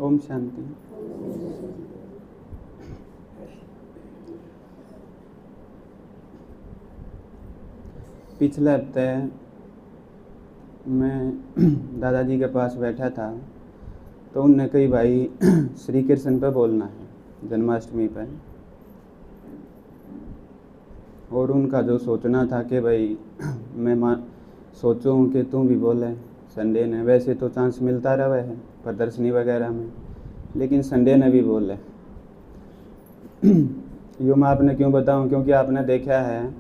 ओम शांति। पिछले हफ्ते मैं दादाजी के पास बैठा था तो उनने कही भाई श्री कृष्ण पे बोलना है जन्माष्टमी पे, और उनका जो सोचना था कि भाई मैं सोचूं कि तू भी बोले संडे ने। वैसे तो चांस मिलता रहा है प्रदर्शनी वगैरह में, लेकिन संडे ने भी बोले। यूँ मैं आपने क्यों बताऊं, क्योंकि आपने देखा है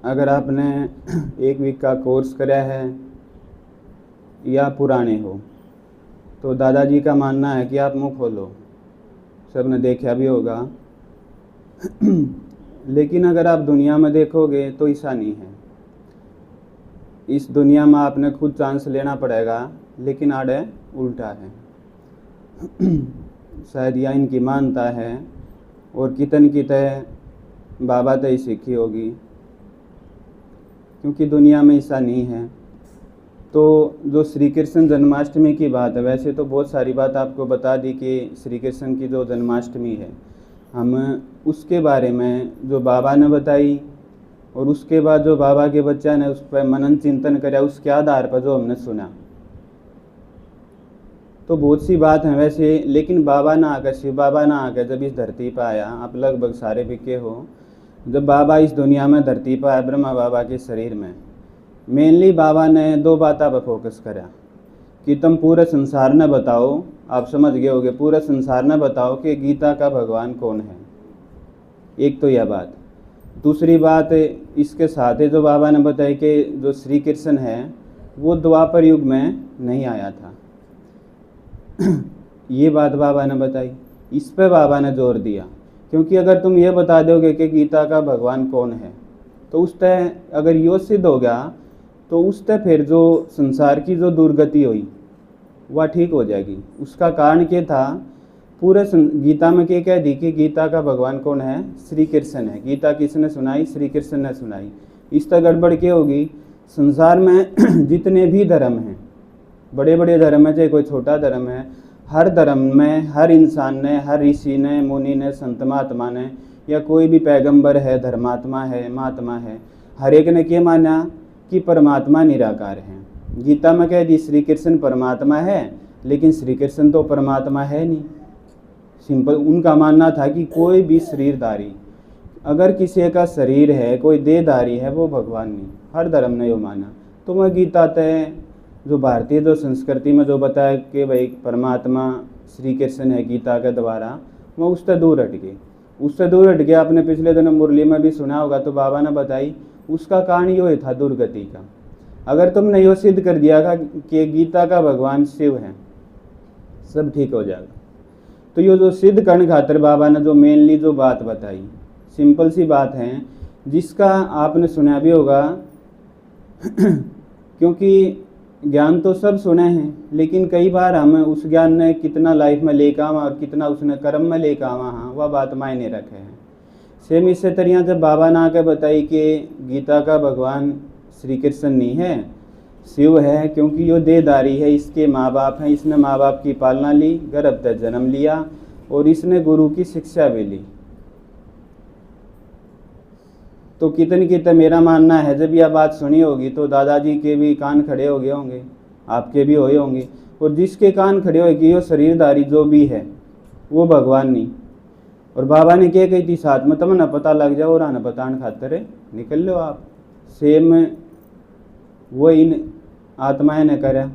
अगर आपने 1 वीक का कोर्स करा है या पुराने हो तो दादाजी का मानना है कि आप मुँह खोलो, सबने देखा भी होगा। लेकिन अगर आप दुनिया में देखोगे तो ऐसा नहीं है। इस दुनिया में आपने खुद चांस लेना पड़ेगा, लेकिन आड़े उल्टा है। शायद यह इनकी मानता है और कितन की तय बाबा तय सीखी होगी, क्योंकि दुनिया में ऐसा नहीं है। तो जो श्री कृष्ण जन्माष्टमी की बात है, वैसे तो बहुत सारी बात आपको बता दी कि श्री कृष्ण की जो जन्माष्टमी है, हम उसके बारे में जो बाबा ने बताई और उसके बाद जो बाबा के बच्चा ने उस पर मनन चिंतन करा, उसके आधार पर जो हमने सुना, तो बहुत सी बात है वैसे। लेकिन बाबा ना आकर, शिव बाबा ना आकर जब इस धरती पर आया, आप लगभग सारे बिके हो, जब बाबा इस दुनिया में धरती पर आया ब्रह्मा बाबा के शरीर में, मेनली बाबा ने 2 बातों पर फोकस करा कि तुम पूरे संसार ने बताओ, आप समझ गए होगे, पूरे संसार ने बताओ कि गीता का भगवान कौन है। एक तो यह बात। दूसरी बात इसके साथ है जो बाबा ने बताई कि जो श्री कृष्ण है वो द्वापर युग में नहीं आया था। ये बात बाबा ने बताई, इस पे बाबा ने जोर दिया, क्योंकि अगर तुम ये बता दोगे कि गीता का भगवान कौन है तो उस तय अगर यो सिद्ध हो गया तो उस तय फिर जो संसार की जो दुर्गति हुई वह ठीक हो जाएगी। उसका कारण क्या था, पूरे गीता में क्या कह दी कि गीता का भगवान कौन है, श्री कृष्ण है। गीता किसने सुनाई, श्री कृष्ण ने सुनाई। इस तरह गड़बड़ क्या होगी, संसार में जितने भी धर्म हैं, बड़े बड़े धर्म है चाहे कोई छोटा धर्म है, हर धर्म में हर इंसान ने, हर ऋषि ने, मुनि ने, संत महात्मा ने, या कोई भी पैगंबर है, धर्मात्मा है, महात्मा है, हर एक ने क्या माना कि परमात्मा निराकार है। गीता में कह दी श्री कृष्ण परमात्मा है, लेकिन श्री कृष्ण तो परमात्मा है नहीं। सिंपल उनका मानना था कि कोई भी शरीरधारी, अगर किसी का शरीर है, कोई देहधारी है, वो भगवान नहीं। हर धर्म ने यो माना। तो वह गीता तय जो भारतीय जो संस्कृति में जो बताया कि भाई परमात्मा श्री कृष्ण है गीता के द्वारा, वह उससे दूर हट गए। उससे दूर हट गया। आपने पिछले दिनों मुरली में भी सुना होगा, तो बाबा ने बताई उसका कारण यो था दुर्गति का। अगर तुमने यो सिद्ध कर दिया कि गीता का भगवान शिव है, सब ठीक हो जाएगा। तो ये जो सिद्ध करने खातिर बाबा ने जो मेनली जो बात बताई, सिंपल सी बात है, जिसका आपने सुना भी होगा। क्योंकि ज्ञान तो सब सुने हैं, लेकिन कई बार हम उस ज्ञान ने कितना लाइफ में लेकर आवा और कितना उसने कर्म में लेकर आवा, हाँ वह बात मायने रखे हैं। सेम इससे तरिया जब बाबा ने आकर बताई कि गीता का भगवान श्री कृष्ण नहीं है, शिव है, क्योंकि यो देहधारी है, इसके माँ बाप हैं, इसने माँ बाप की पालना ली, गर्भ तक जन्म लिया और इसने गुरु की शिक्षा भी ली। तो कितने मेरा मानना है जब यह बात सुनी होगी तो दादाजी के भी कान खड़े हो गए होंगे, आपके भी हुए होंगे, और जिसके कान खड़े हो कि यो शरीरधारी जो भी है वो भगवान नहीं। और बाबा ने क्या कही थी साथ में, तमन्ना पता लग जाओ और आना बताने खातर निकल लो आप। सेम वो इन आत्माएं ने करा,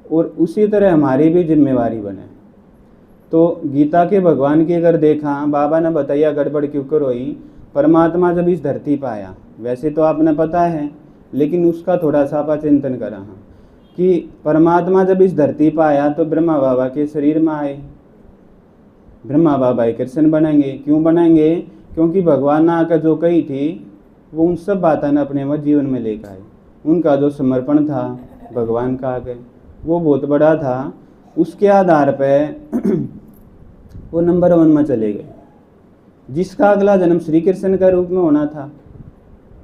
और उसी तरह हमारी भी जिम्मेवारी बने। तो गीता के भगवान की अगर देखा, बाबा ने बताया गड़बड़ क्यों कर हुई। परमात्मा जब इस धरती पर आया, वैसे तो आपने पता है, लेकिन उसका थोड़ा सा आप चिंतन करा कि परमात्मा जब इस धरती पर आया तो ब्रह्मा बाबा के शरीर में आए। ब्रह्मा बाबा कृष्ण बनेंगे, क्यों बनेंगे, क्योंकि भगवान ने आकर जो कही थी वो उन सब बातें अपने में जीवन में लेकर आए। उनका जो समर्पण था भगवान का आगे, वो बहुत बड़ा था। उसके आधार पे वो नंबर 1 में चले गए, जिसका अगला जन्म श्री कृष्ण का रूप में होना था,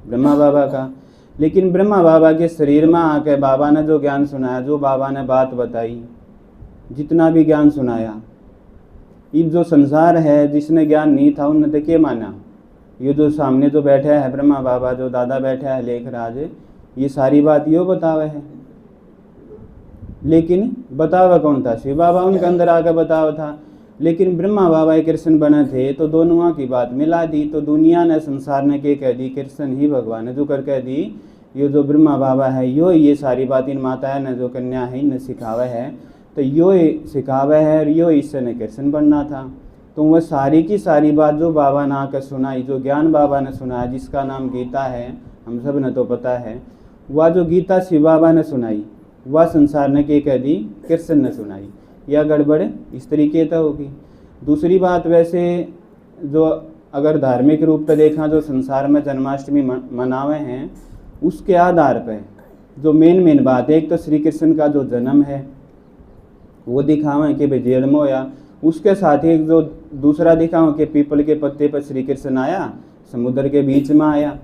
ब्रह्मा बाबा का। लेकिन ब्रह्मा बाबा के शरीर में आके बाबा ने जो ज्ञान सुनाया, जो बाबा ने बात बताई, जितना भी ज्ञान सुनाया। ये जो संसार है, जिसने ज्ञान नहीं था उनने तो क्या माना। ये जो सामने जो बैठा है ब्रह्मा बाबा, जो दादा बैठा है लेखराज, ये सारी बात यो बतावे है। लेकिन बतावा कौन था? शिव बाबा उनके अंदर आकर बतावा था। लेकिन ब्रह्मा बाबा कृष्ण बने थे तो दोनों की बात मिला दी। तो दुनिया ने, संसार ने क्या कह दी? कृष्ण ही भगवान है। जो कर कह दी ये जो ब्रह्मा बाबा है यो ये सारी बात इन माता ने, जो कन्या है, इन्हें सिखावे है। तो यो सिखावे है और यो इससे ने कृष्ण बनना था। तो वह सारी की सारी बात जो बाबा ने आकर सुनाई, जो ज्ञान बाबा ने सुनाया, जिसका नाम गीता है, हम सब ने तो पता है, वह जो गीता शिव बाबा ने सुनाई, वह संसार ने क्या कह दी? कृष्ण ने सुनाई। यह गड़बड़ इस तरीके तो होगी। दूसरी बात, वैसे जो अगर धार्मिक रूप से देखा, जो संसार में जन्माष्टमी मनावे हैं, उसके आधार पर जो मेन बात है, एक तो श्री कृष्ण का जो जन्म है वो दिखावें कि भाई जेल में होया। उसके साथ ही जो दूसरा दिखावें कि पीपल के पत्ते पर श्री कृष्ण आया, समुद्र के बीच में आया,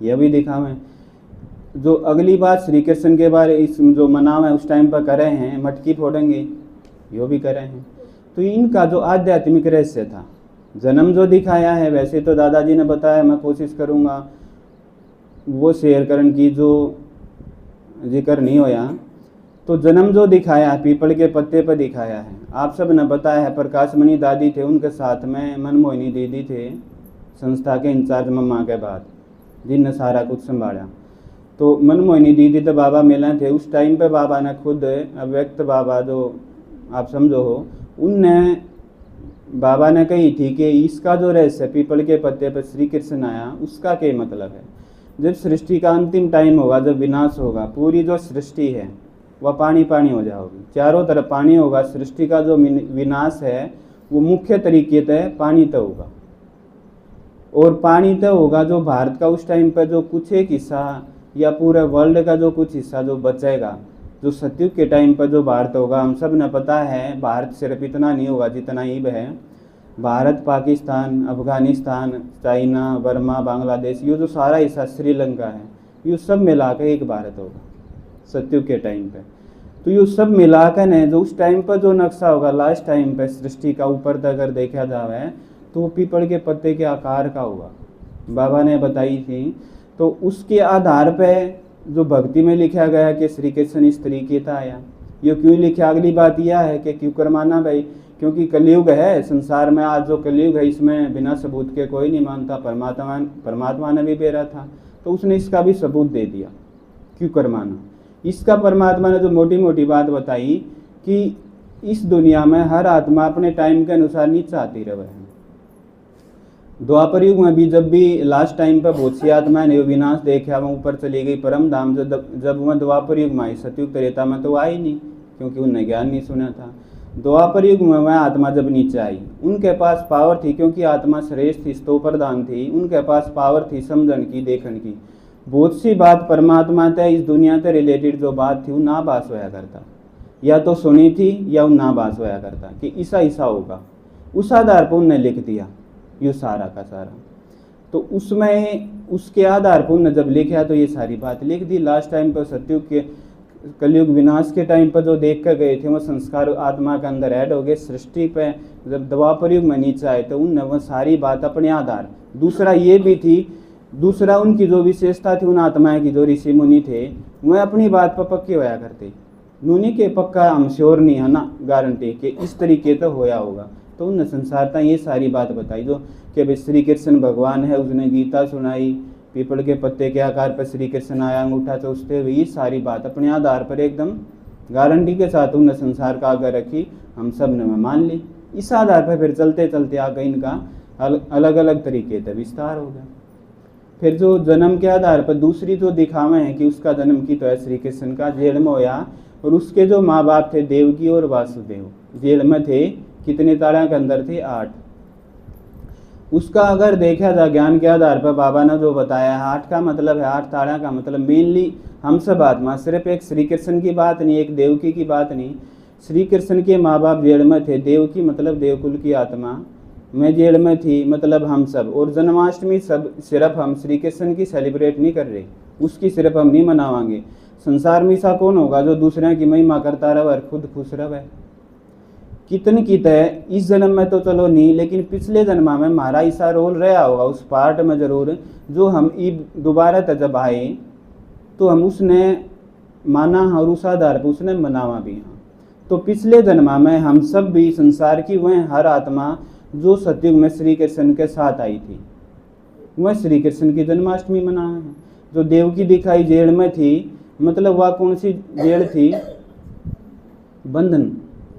यह भी दिखावें। जो अगली बात श्री कृष्ण के बारे इस जो मनावें उस टाइम पर करे हैं, मटकी फोड़ेंगे, यो भी करे हैं। तो इनका जो आध्यात्मिक रहस्य था, जन्म जो दिखाया है, वैसे तो दादाजी ने बताया, मैं कोशिश करूँगा वो शेयर करने की, जो जिक्र नहीं होया। तो जन्म जो दिखाया है, पीपल के पत्ते पर दिखाया है। आप सब ने बताया है, प्रकाशमणि दादी थे, उनके साथ में मनमोहिनी दीदी थे, संस्था के इंचार्ज मम्मा के बाद, जिनने सारा कुछ संभाला। तो मनमोहिनी दीदी तो बाबा मिले थे उस टाइम पे। बाबा ने खुद अव्यक्त बाबा, जो आप समझो हो, उनने बाबा ने कही थी कि इसका जो रहस्य पीपल के पत्ते पर श्री कृष्ण आया, उसका क्या मतलब है? जब सृष्टि का अंतिम टाइम होगा, जब विनाश होगा, पूरी जो सृष्टि है वह पानी पानी हो जाएगी, चारों तरफ पानी होगा। सृष्टि का जो विनाश है वो मुख्य तरीके से पानी तो होगा, और पानी तो होगा जो भारत का उस टाइम पर जो कुछ एक हिस्सा, या पूरे वर्ल्ड का जो कुछ हिस्सा जो बचेगा, जो सतयुग के टाइम पर जो भारत होगा, हम सब ने पता है भारत सिर्फ इतना नहीं होगा जितना ईब है। भारत, पाकिस्तान, अफगानिस्तान, चाइना, बर्मा, बांग्लादेश, ये जो सारा हिस्सा, श्रीलंका है, ये सब मिलाकर एक भारत होगा सतयुग के टाइम पे। तो ये सब मिलाकर है जो उस टाइम पर जो नक्शा होगा लास्ट टाइम पे सृष्टि का, ऊपर तक अगर देखा जाए तो वो पीपल के पत्ते के आकार का होगा, बाबा ने बताई थी। तो उसके आधार पे जो भक्ति में लिखा गया कि श्री कृष्ण इस तरीके से आया। ये क्यों लिखा? अगली बात यह है कि क्यों करमाना भाई, क्योंकि कलयुग है संसार में। आज जो कलयुग है इसमें बिना सबूत के कोई नहीं मानता। परमात्मा ने भी बेरा था, तो उसने इसका भी सबूत दे दिया। क्यों करमाना? इसका परमात्मा ने जो मोटी मोटी बात बताई कि इस दुनिया में हर आत्मा अपने टाइम के अनुसार नीचे आती रहे है। द्वापर युग में भी जब भी लास्ट टाइम पर बहुत सी आत्माएं ने विनाश देखा, वह ऊपर चली गई परम धाम। जब वह द्वापर युग में आई, सतयुग त्रेता में तो आई नहीं, क्योंकि उन्हें ज्ञान नहीं सुना था। द्वापर युग में वह आत्मा जब नीचे आई, उनके पास पावर थी, क्योंकि आत्मा श्रेष्ठ थी, स्तोप्रधान थी, उनके पास पावर थी समझन की, देखने की। बहुत सी बात परमात्मा से, इस दुनिया से रिलेटेड जो बात थी वो ना बास होया करता, या तो सुनी थी या वो ना बास होया करता कि ऐसा ऐसा होगा। उस आधार पर उन्होंने लिख दिया ये सारा का सारा। तो उसमें उसके आधार पर उन्होंने जब लिखा तो ये सारी बात लिख दी। लास्ट टाइम पर सतयुग के, कलयुग विनाश के टाइम पर जो देख कर गए थे वो संस्कार आत्मा के अंदर ऐड हो गए। सृष्टि पे जब द्वापर युग में नीचे आए तो उनने वह सारी बात अपने आधार। दूसरा ये भी थी, दूसरा उनकी जो विशेषता थी उन आत्माएं की, जो ऋषि मुनि थे, वह अपनी बात पर पक्के होया करते। मुनि के पक्का हम श्योर नहीं है ना, गारंटी कि इस तरीके तो होया होगा। तो उन संसार तक ये सारी बात बताई जो कि श्री कृष्ण भगवान है, उसने गीता सुनाई, पीपल के पत्ते के आकार पर श्री कृष्ण आया, अंगूठा चूसते हुए, ये सारी बात अपने आधार पर एकदम गारंटी के साथ उन्हें संसार का आगे रखी, हम सब ने मान ली। इस आधार पर फिर चलते चलते आगे इनका अलग अलग तरीके से विस्तार हो गया। फिर जो जन्म के आधार पर दूसरी जो दिखावे हैं कि उसका जन्म की तो है श्री कृष्ण का, जेल में होया, और उसके जो माँ बाप थे देवकी और वासुदेव, जेल में थे। कितने ताड़ा के अंदर थे? 8। उसका अगर देखा जाए ज्ञान के आधार पर, बाबा ने जो बताया है, 8 का मतलब है, 8 ताड़ा का मतलब मेनली हम सब आत्मा, सिर्फ एक श्री कृष्ण की बात नहीं, एक देवकी की बात नहीं। श्री कृष्ण के माँ बाप जेल में थे, देवकी मतलब देवकुल की आत्मा में जेल में थी, मतलब हम सब। और जन्माष्टमी सब सिर्फ हम श्री कृष्ण की सेलिब्रेट नहीं कर रहे, उसकी सिर्फ हम नहीं मनावांगे। संसार में ऐसा कौन होगा जो दूसरे की महिमा करता रहे और खुद खुश रहे? कितन कित है, इस जन्म में तो चलो नहीं, लेकिन पिछले जन्म में हमारा ऐसा रोल रहा होगा उस पार्ट में जरूर, जो हम दोबारा जब आए तो हम उसने माना और उस आधार पर उसने मनावा भी। हाँ, तो पिछले जन्म में हम सब भी संसार की वह हर आत्मा जो सतयुग में श्री कृष्ण के साथ आई थी, वह श्री कृष्ण की जन्माष्टमी मना है। जो देव की दिखाई जेल में थी, मतलब वह कौन सी जेल थी? बंधन।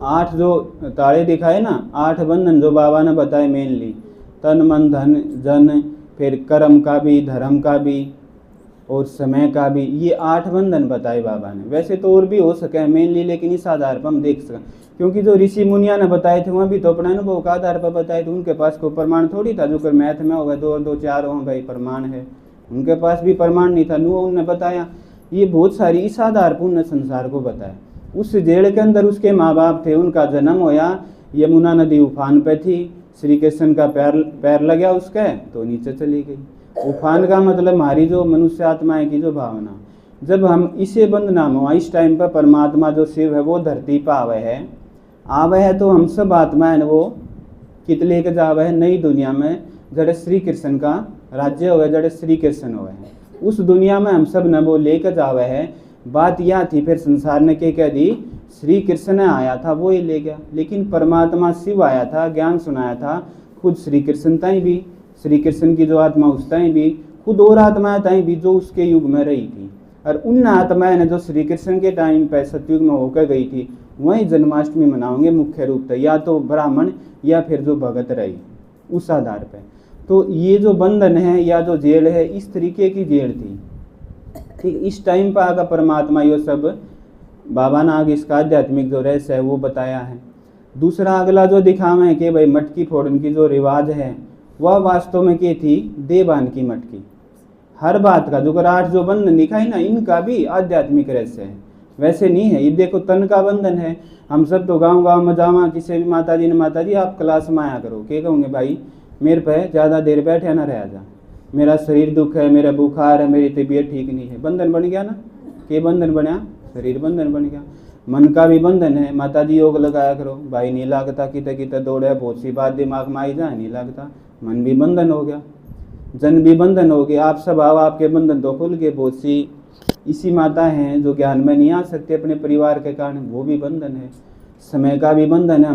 8 जो ताले दिखाए ना, 8 बंधन जो बाबा ने बताए मेनली, तन मन धन जन, फिर कर्म का भी, धर्म का भी और समय का भी, ये 8 बंधन बताए बाबा ने। वैसे तो और भी हो सके मेनली, लेकिन इस आधार पर हम देख सकें, क्योंकि जो ऋषि मुनिया ने बताए थे वह भी तो अपने अनुभव का आधार पर बताए थे। उनके पास कोई प्रमाण थोड़ी था, जो कर मैथ में होगा 2 और 2 4 हो भाई प्रमाण है, उनके पास भी प्रमाण नहीं था, उन्होंने बताया। ये बहुत सारी इस आधार पर उन्होंने संसार को बताया। उस जेल के अंदर उसके माँ बाप थे, उनका जन्म होया, यमुना नदी उफान पे थी, श्री कृष्ण का पैर लगा उसके तो नीचे चली गई। उफान का मतलब हमारी जो मनुष्य आत्माएं की जो भावना, जब हम इसे बंद नाम हुआ, इस टाइम पर परमात्मा जो शिव है वो धरती पर आवे है तो हम सब आत्माएं वो कित लेके जावे है नई दुनिया में, जड़े श्री कृष्ण का राज्य हुए, जड़े श्री कृष्ण हुए हैं उस दुनिया में हम सब न वो लेकर जावे है। बात यह थी, फिर संसार ने क्या कह दी, श्री कृष्ण आया था वो ही ले गया, लेकिन परमात्मा शिव आया था, ज्ञान सुनाया था खुद श्री कृष्ण ताई भी, श्री कृष्ण की जो आत्मा उस ताई भी, खुद और आत्माएं ताई भी जो उसके युग में रही थी, और उन आत्माएं ने जो श्री कृष्ण के टाइम पे सतयुग में होकर गई थी, वही जन्माष्टमी मनाओगे मुख्य रूप से, या तो ब्राह्मण या फिर जो भगत रही उस आधार पे। तो ये जो बंधन है या जो जेल है, इस तरीके की जेल थी। ठीक, इस टाइम पर आगा परमात्मा ये सब बाबा ने आगे इसका आध्यात्मिक जो रहस्य है वो बताया है। दूसरा अगला जो दिखावे कि भाई मटकी फोड़ने की जो रिवाज है वह वास्तव में क्या थी, देवान की मटकी। हर बात का जो 8 जो बंधन दिखाई ना, इनका भी आध्यात्मिक रहस्य है, वैसे नहीं है। ये देखो तन का बंधन है, हम सब तो गांव गांव में जावा, किसी भी माता जी ने, माता जी आप क्लास में आया करो, क्या कहूँगे भाई मेरे पे ज़्यादा देर बैठे ना रह जा, मेरा शरीर दुख है, मेरा बुखार है, मेरी तबीयत ठीक नहीं है। बंधन बन गया ना, के बंधन बना, शरीर बंधन बन गया। मन का भी बंधन है, माता जी योग लगाया करो, भाई नहीं लगता, किते किते दौड़े, बहुत सी बात दिमाग में आई जाए, नहीं लगता, मन भी बंधन हो गया, जन भी बंधन हो गया। आप सब आओ, आपके बंधन तो खुल गए। बहुत सी इसी माता हैं जो ज्ञान में नहीं आ सकते अपने परिवार के कारण, वो भी बंधन है। समय का भी बंधन है,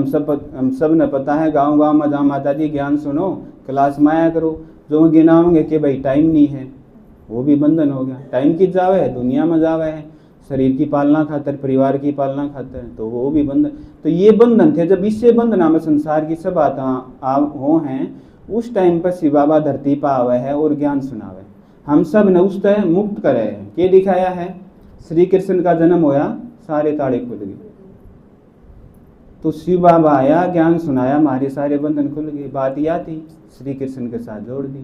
हम सब ने पता है, गांव गांव में जहाँ माता जी ज्ञान सुनो, क्लास में आया करो, जो गिनाओगे कि भाई टाइम नहीं है, वो भी बंधन हो गया। टाइम किस जावे है, दुनिया में जावे है, शरीर की पालना खातर, परिवार की पालना खातर, तो वो भी बंधन। तो ये बंधन थे। जब इससे बंधना में संसार की सब हो हैं, उस टाइम पर शिव बाबा धरती पर आवे है और ज्ञान सुनावे, हम सब ने उस तरह मुक्त करे है। क्या दिखाया है, श्री कृष्ण का जन्म होया, सारे ताड़े खुल गए, तो शिव बाबा आया, ज्ञान सुनाया, हमारे सारे बंधन खुल गए। बात यह थी, श्री कृष्ण के साथ जोड़ दी।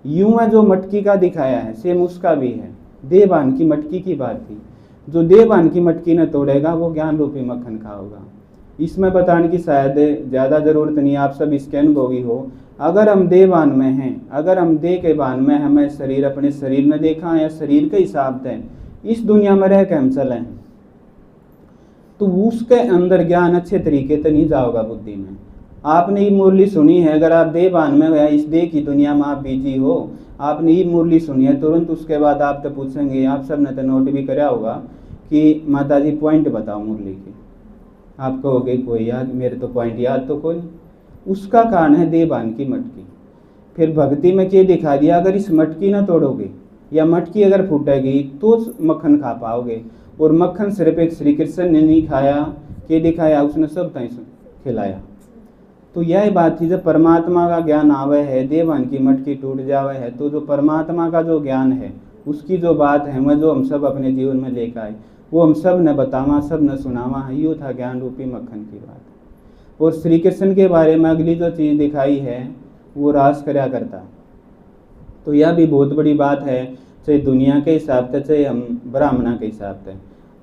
यूं है जो मटकी का दिखाया है, सेम उसका भी है, देवान की मटकी की बात थी। जो देवान की मटकी न तोड़ेगा वो ज्ञान रूपी मक्खन खाओगा। इसमें बताने की शायद ज़्यादा ज़रूरत नहीं, आप सब इसके अनुभवी हो। अगर हम देवान में हैं, अगर हम दे के बान में हमें शरीर, अपने शरीर में देखा या शरीर के हिसाब से इस दुनिया में रह के हम चले, तो उसके अंदर ज्ञान अच्छे तरीके से नहीं जाओगा बुद्धि में। आपने ये मुरली सुनी है, अगर आप देवान में या इस देह की दुनिया में आप बिजी हो, आपने ये मुरली सुनी है, तुरंत उसके बाद आप तो पूछेंगे, आप सब ने तो नोट भी कराया होगा कि माता जी पॉइंट बताओ मुरली के, आप कहोगे कोई याद, मेरे तो पॉइंट याद तो कोई। उसका कारण है देवान की मटकी। फिर भक्ति में क्या दिखा दिया, अगर इस मटकी ना तोड़ोगे या मटकी अगर फूटेगी तो मक्खन खा पाओगे। और मक्खन सिर्फ एक श्री कृष्ण ने नहीं खाया, क्या दिखाया, उसने सब तय खिलाया। तो यह बात थी, जब परमात्मा का ज्ञान आवे है, देवान की मटकी टूट जावे है, तो जो परमात्मा का जो ज्ञान है, उसकी जो बात है, वह जो हम सब अपने जीवन में लेकर आए, वो हम सब ने बतावा, सब ने सुनावा है। यो था ज्ञान रूपी मक्खन की बात। और श्री कृष्ण के बारे में अगली जो चीज़ दिखाई है, वो रास करया करता। तो यह भी बहुत बड़ी बात है, चाहे दुनिया के हिसाब से, चाहे हम ब्राह्मणा के हिसाब से।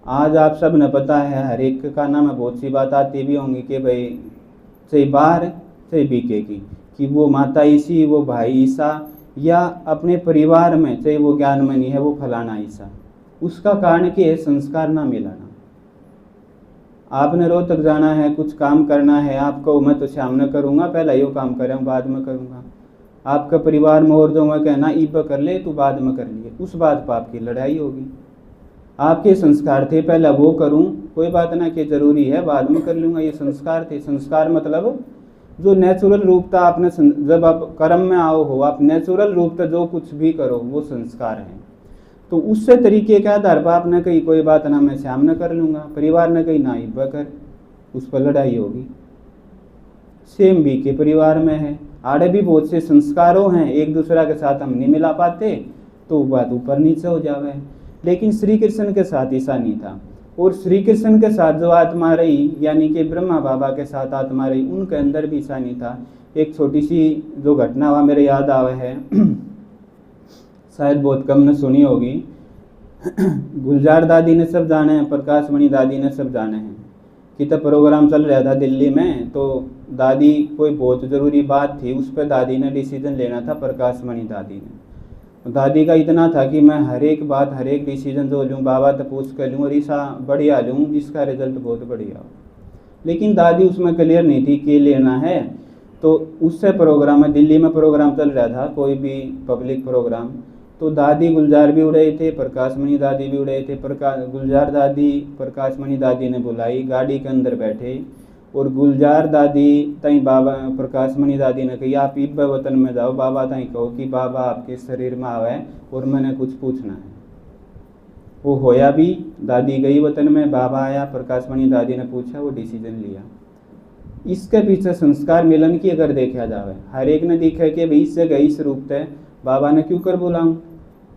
आज आप सब ने पता है, हर एक का नाम में बहुत सी बात आती भी होंगी कि भाई चाहे बाहर चाहे बीके की, कि वो माता ईसी, वो भाई ईसा, या अपने परिवार में चाहे वो ज्ञान में नहीं है, वो फलाना ईसा। उसका कारण क्या है, संस्कार ना मिलाना। आपने रोहतक जाना है, कुछ काम करना है, आपको मैं तो शाम न करूँगा, पहले यो काम करूँ बाद में करूँगा। आपका परिवार में और जो मैं कहना ईब कर ले तो बाद में कर लिए, उस बात पर आपकी लड़ाई होगी। आपके संस्कार थे पहले वो करूं, कोई बात ना कि जरूरी है बाद में कर लूँगा, ये संस्कार थे। संस्कार मतलब जो नेचुरल रूप था आपने, जब आप कर्म में आओ हो, आप नेचुरल रूप से जो कुछ भी करो वो संस्कार है। तो उससे तरीके के आधार पर आपने कही कोई बात ना मैं शाम न कर लूँगा, परिवार ने कही ना ईब कर, उस पर लड़ाई होगी। सेम भी के परिवार में है, आड़े भी बहुत से संस्कारों हैं, एक दूसरा के साथ हम नहीं मिला पाते तो बात ऊपर नीचे हो जावे। लेकिन श्री कृष्ण के साथ ऐसा नहीं था। और श्री कृष्ण के साथ जो आत्मा रही, यानी कि ब्रह्मा बाबा के साथ आत्मा रही, उनके अंदर भी ऐसा नहीं था। एक छोटी सी जो घटना हुआ मेरे याद आवे है, शायद बहुत कम ने सुनी होगी। गुलजार दादी ने सब जाने हैं, प्रकाश मणि दादी ने सब जाने हैं कि तब प्रोग्राम चल रहा था दिल्ली में, तो दादी कोई बहुत ज़रूरी बात थी, उस पर दादी ने डिसीजन लेना था, प्रकाश मणि दादी ने। दादी का इतना था कि मैं हर एक बात, हर एक डिसीजन जो लूँ बाबा तो पूछ कर लूँ और ऐसा बढ़िया लूँ जिसका रिजल्ट बहुत बढ़िया हो। लेकिन दादी उसमें क्लियर नहीं थी कि लेना है। तो उससे प्रोग्राम में, दिल्ली में प्रोग्राम चल रहा था, कोई भी पब्लिक प्रोग्राम, तो दादी गुलजार भी उड़े थे, प्रकाश मणि दादी भी उड़े थे। गुलजार दादी प्रकाश मणि दादी ने बुलाई, गाड़ी के अंदर बैठे और गुलजार दादी तई बाबा प्रकाश मणि दादी ने कही आप ईब वतन में जाओ, बाबा तई कहो कि बाबा आपके शरीर में आवे और मैंने कुछ पूछना है। वो होया भी, दादी गई वतन में, बाबा आया, प्रकाश मणि दादी ने पूछा, वो डिसीजन लिया। इसके पीछे संस्कार मिलन की अगर देखा जाए, हर एक ने देखा कि भाई इस जगह इस रूप से बाबा ने क्यों कर बुलाऊं,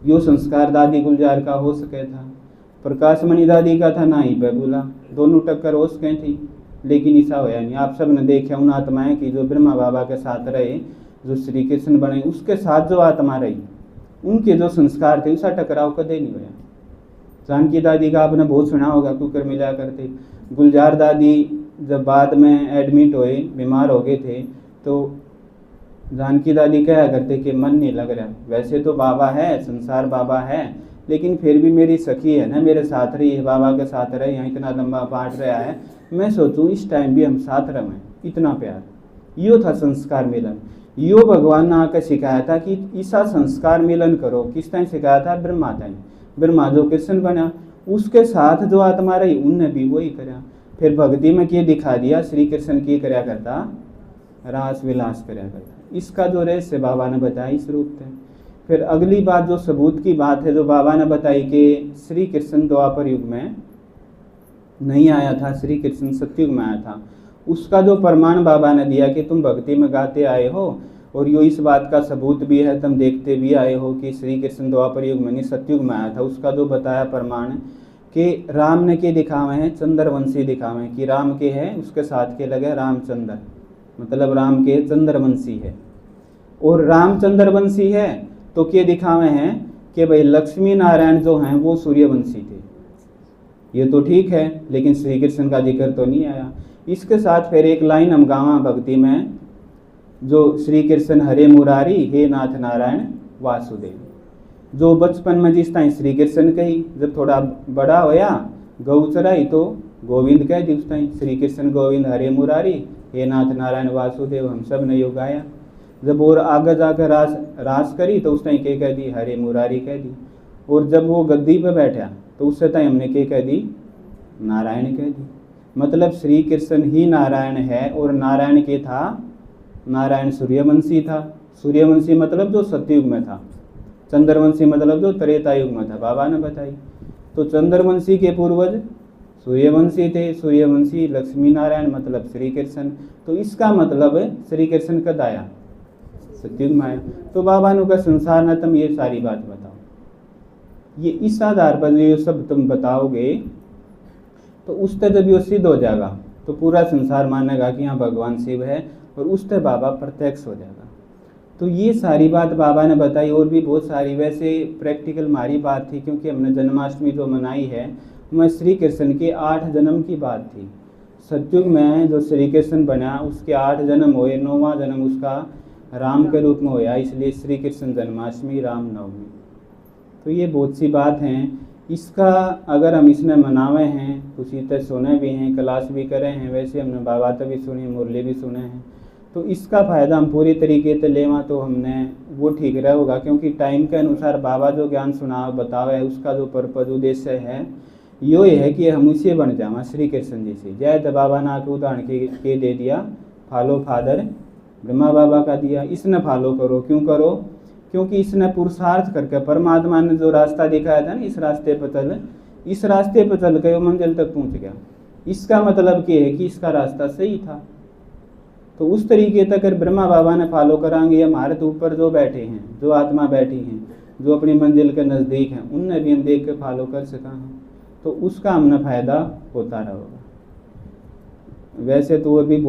यो संस्कार दादी गुलजार का हो सके था, प्रकाश मणि दादी का था ना ही पे बोला, दोनों टक्कर हो सके थी, लेकिन ऐसा होया नहीं। आप सब ने देखा उन आत्माएं की जो ब्रह्मा बाबा के साथ रहे, जो श्री कृष्ण बने, उसके साथ जो आत्मा रही, उनके जो संस्कार थे, उसका टकराव कदे नहीं होया। जानकी दादी का आपने बहुत सुना होगा, कुकर मिला करते। गुलजार दादी जब बाद में एडमिट हुए, बीमार हो गए थे, तो जानकी दादी कहा करते कि मन नहीं लग रहा, वैसे तो बाबा है, संसार बाबा है, लेकिन फिर भी मेरी सखी है ना, मेरे साथ रही है, बाबा के साथ रहे, यहाँ इतना लंबा पाठ रहा है, मैं सोचूं इस टाइम भी हम साथ रहें, इतना प्यार। यो था संस्कार मिलन। यो भगवान ने आकर सिखाया था कि ऐसा संस्कार मिलन करो। किस टाइम सिखाया था? ब्रह्मा टाइम। ब्रह्मा जो कृष्ण बना, उसके साथ जो आत्मा रही, उनने भी वही करा। फिर भक्ति में क्या दिखा दिया? श्री कृष्ण की करया करता, रास विलास करया करता। इसका जो रहस्य बाबा ने बताया इस रूप से। फिर अगली बात जो सबूत की बात है, जो बाबा ने बताई कि श्री कृष्ण द्वापर युग में नहीं आया था, श्री कृष्ण सतयुग में आया था। उसका जो प्रमाण बाबा ने दिया कि तुम भक्ति में गाते आए हो, और यो इस बात का सबूत भी है, तुम देखते भी आए हो कि श्री कृष्ण द्वापर युग में नहीं सतयुग में आया था। उसका जो बताया प्रमाण कि राम ने के दिखावे हैं, चंद्रवंशी दिखावे हैं, कि राम के है, उसके साथ के लगे रामचंद्र, मतलब राम के चंद्रवंशी है। और रामचंद्रवंशी है तो के दिखावे हैं कि भाई लक्ष्मी नारायण जो हैं वो सूर्यवंशी थे। ये तो ठीक है, लेकिन श्री कृष्ण का जिक्र तो नहीं आया। इसके साथ फिर एक लाइन हम गावा भक्ति में, जो श्री कृष्ण हरे मुरारी हे नाथ नारायण वासुदेव। जो बचपन में जिस टाइम श्री कृष्ण कही, जब थोड़ा बड़ा होया गौ चराई तो गोविंद कह दी, उस टाइम श्री कृष्ण गोविंद हरे मुरारी हे नाथ नारायण वासुदेव, हम सब ने यो गाया। जब और आगे जाकर रास करी तो उस टाइम के कह दी, हरे मुरारी कह दी। और जब वो गद्दी पे बैठा तो उस टाइम हमने के कह दी, नारायण कह दी। मतलब श्री कृष्ण ही नारायण है, और नारायण के था, नारायण सूर्यवंशी था। सूर्यवंशी मतलब जो सतयुग में था, चंद्रवंशी मतलब जो त्रेता युग में था, बाबा ने बताई। तो चंद्रवंशी के पूर्वज सूर्यवंशी थे, सूर्यवंशी लक्ष्मी नारायण मतलब श्री कृष्ण। तो इसका मतलब श्री कृष्ण कद आया? सतयुग में आया। तो बाबा ने कहा संसार न तुम ये सारी बात बताओ, ये इस आधार पर ये सब तुम बताओगे तो उससे जब ये सिद्ध हो जाएगा तो पूरा संसार मानेगा कि यहाँ भगवान शिव है, और उससे बाबा प्रत्यक्ष हो जाएगा। तो ये सारी बात बाबा ने बताई, और भी बहुत सारी। वैसे प्रैक्टिकल हमारी बात थी, क्योंकि हमने जन्माष्टमी जो मनाई है मैं श्री कृष्ण के 8 जन्म की बात थी। सतयुग में जो श्री कृष्ण बना उसके 8 जन्म हुए, 9वां जन्म उसका राम के रूप में होया, इसलिए श्री कृष्ण जन्माष्टमी राम नवमी। तो ये बहुत सी बात हैं। इसका अगर हम इसमें मनावे हैं, कुछ इतने सुने भी हैं, क्लास भी करे हैं, वैसे हमने बाबा तो भी सुनी, मुरली भी सुने हैं, तो इसका फ़ायदा हम पूरी तरीके से लेवा तो हमने वो ठीक रहेगा। क्योंकि टाइम के अनुसार बाबा जो ज्ञान सुना बतावे है उसका जो पर्पज उद्देश्य है यो है कि हम उसे बन जावा श्री कृष्ण जी से। जय तो बाबा ना के उदाहरण के दे दिया, फॉलो फादर ब्रह्मा बाबा का दिया, इसने फॉलो करो। क्यों करो? क्योंकि इसने पुरुषार्थ करके परमात्मा ने जो रास्ता दिखाया था ना, इस रास्ते पर चल, इस रास्ते पर चल के वो मंजिल तक पहुंच गया। इसका मतलब क्या है कि इसका रास्ता सही था। तो उस तरीके तक अगर ब्रह्मा बाबा ने फॉलो कराएंगे, हमारे तो ऊपर जो बैठे हैं, जो आत्मा बैठी हैं, जो अपनी मंजिल के नज़दीक हैं, उनने भी हम देख के फॉलो कर सका हैं, तो उसका हमने फ़ायदा होता रहेगा। वैसे तो वो भी